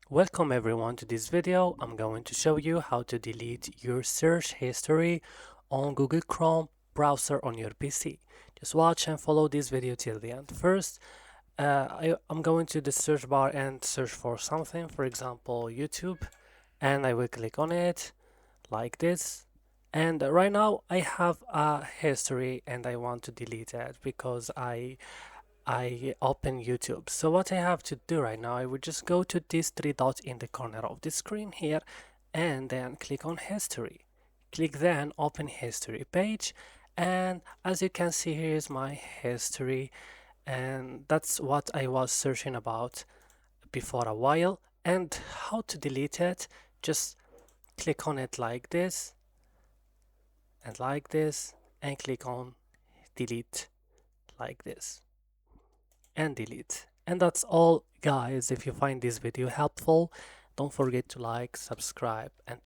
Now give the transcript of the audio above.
Welcome everyone to this video. I'm going to show you how to delete your search history on Google Chrome browser on your PC. Just watch and follow this video till the end. First, I'm going to the search bar and search for something, for example, YouTube, and I will click on it like this. And right now I have a history and I want to delete it because I open YouTube. So what I have to do right now, I would just go to these three dots in the corner of the screen here and then click on history. Click then open history page, and as you can see, here is my history, and that's what I was searching about before a while. And how to delete it, just click on it like this and click on delete like this and delete. And that's all, guys. If you find this video helpful, don't forget to like, subscribe, and